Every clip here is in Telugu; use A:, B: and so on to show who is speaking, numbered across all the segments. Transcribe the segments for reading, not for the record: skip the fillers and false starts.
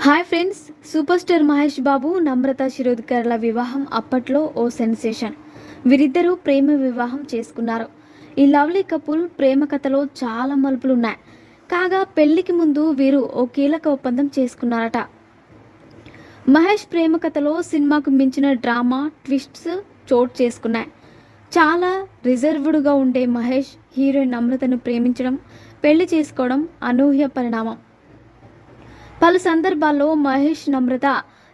A: Hi friends, super star Mahesh Babu Namrata శిరోద్కర్ల వివాహం అప్పట్లో ఓ సెన్సేషన్. వీరిద్దరూ ప్రేమ వివాహం చేసుకున్నారు. ఈ లవ్లీ కపుల్ ప్రేమ కథలో చాలా మలుపులున్నాయి. కాగా పెళ్లికి ముందు వీరు ఓ కీలక ఒప్పందం చేసుకున్నారట. మహేష్ ప్రేమ కథలో సినిమాకు మించిన డ్రామా ట్విస్ట్స్ చోటు చేసుకున్నాయి. చాలా రిజర్వ్డ్గా ఉండే మహేష్ హీరోయిన్ నమ్రతను ప్రేమించడం, పెళ్లి చేసుకోవడం అనూహ్య పరిణామం. పలు సందర్భాల్లో మహేష్ నమ్రత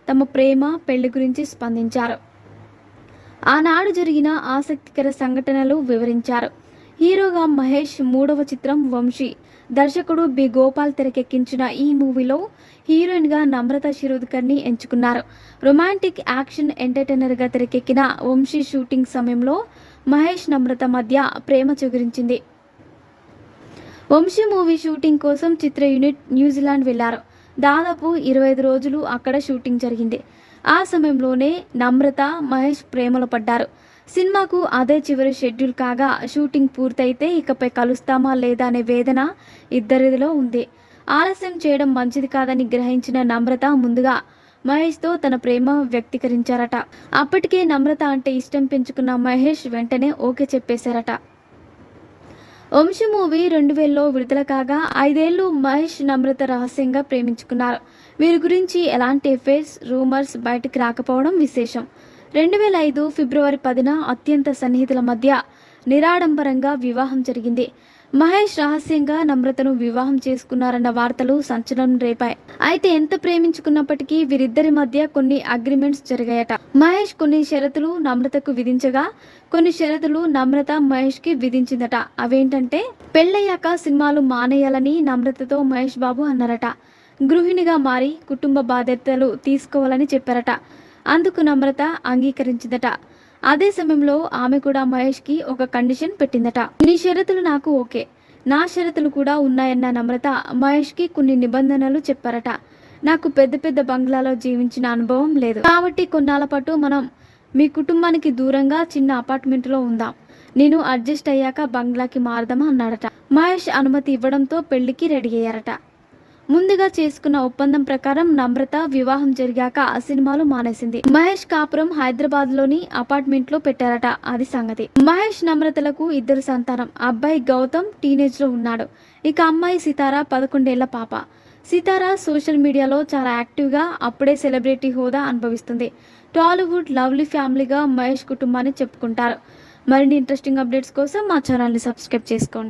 A: తమ ప్రేమ పెళ్లి గురించి స్పందించారు. ఆనాడు జరిగిన ఆసక్తికర సంఘటనలు వివరించారు. హీరోగా మహేష్ మూడవ చిత్రం వంశీ, దర్శకుడు బి గోపాల్ తెరకెక్కించిన ఈ మూవీలో హీరోయిన్గా నమ్రత శిరోద్కర్ని ఎంచుకున్నారు. రొమాంటిక్ యాక్షన్ ఎంటర్టైనర్గా తెరకెక్కిన వంశీ షూటింగ్ సమయంలో మహేష్ నమ్రత మధ్య ప్రేమ చిగురించింది. వంశీ మూవీ షూటింగ్ కోసం చిత్ర యూనిట్ న్యూజిలాండ్ వెళ్లారు. దాదాపు 25 రోజులు అక్కడ షూటింగ్ జరిగింది. ఆ సమయంలోనే నమ్రత మహేష్ ప్రేమలో పడ్డారు. సినిమాకు అదే చివరి షెడ్యూల్ కాగా షూటింగ్ పూర్తయితే ఇకపై కలుస్తామా లేదా అనే వేదన ఇద్దరిలో ఉంది. ఆలస్యం చేయడం మంచిది కాదని గ్రహించిన నమ్రత ముందుగా మహేష్తో తన ప్రేమ వ్యక్తీకరించారట. అప్పటికే నమ్రత అంటే ఇష్టం పెంచుకున్న మహేష్ వెంటనే ఓకే చెప్పేశారట. వంశీ మూవీ 2000లో విడుదల కాగా 5 ఏళ్లు మహేష్ నమ్రత రహస్యంగా ప్రేమించుకున్నారు. వీరి గురించి ఎలాంటి అఫైర్స్, రూమర్స్ బయటకు రాకపోవడం విశేషం. 2005 ఫిబ్రవరి 10న అత్యంత సన్నిహితుల మధ్య నిరాడంబరంగా వివాహం జరిగింది. మహేష్ రహస్యంగా నమ్రతను వివాహం చేసుకున్నారన్న వార్తలు సంచలనం రేపాయి. అయితే ఎంత ప్రేమించుకున్నప్పటికీ వీరిద్దరి మధ్య కొన్ని అగ్రిమెంట్స్ జరిగాయట. మహేష్ కొన్ని షరతులు నమ్రతకు విధించగా కొన్ని షరతులు నమ్రత మహేష్కి విధించిందట. అవేంటంటే, పెళ్ళయ్యాక సినిమాలు మానేయాలని నమ్రతతో మహేష్ బాబు అన్నారట. గృహిణిగా మారి కుటుంబ బాధ్యతలు తీసుకోవాలని చెప్పారట. అందుకు నమ్రత అంగీకరించిందట. అదే సమయంలో ఆమె కూడా మహేష్కి ఒక కండిషన్ పెట్టిందట. నీ షరతులు నాకు ఓకే, నా షరతులు కూడా ఉన్నాయన్న నమ్రత మహేష్కి కొన్ని నిబంధనలు చెప్పారట. నాకు పెద్ద పెద్ద బంగ్లాలో జీవించిన అనుభవం లేదు కాబట్టి కొన్నాళ్ళ పాటు మనం మీ కుటుంబానికి దూరంగా చిన్న అపార్ట్మెంట్లో ఉందాం. నేను అడ్జస్ట్ అయ్యాక బంగ్లాకి మారదామా అన్నాడట. మహేష్ అనుమతి ఇవ్వడంతో పెళ్లికి రెడీ అయ్యారట. ముందుగా చేసుకున్న ఒప్పందం ప్రకారం నమ్రత వివాహం జరిగాక ఆ సినిమాలు మానేసింది. మహేష్ కాపురం హైదరాబాద్ లోని అపార్ట్మెంట్ లో పెట్టారట. అది సంగతి. మహేష్ నమ్రతలకు 2 సంతానం. అబ్బాయి గౌతమ్ టీనేజ్ లో ఉన్నాడు. ఇక అమ్మాయి సితారా 11 ఏళ్ల పాప. సితారా సోషల్ మీడియాలో చాలా యాక్టివ్గా అప్పుడే సెలబ్రిటీ హోదా అనుభవిస్తుంది. టాలీవుడ్ లవ్లీ ఫ్యామిలీగా మహేష్ కుటుంబాన్ని చెప్పుకుంటారు. మరిన్ని ఇంట్రెస్టింగ్ అప్డేట్స్ కోసం మా ఛానల్ని సబ్స్క్రైబ్ చేసుకోండి.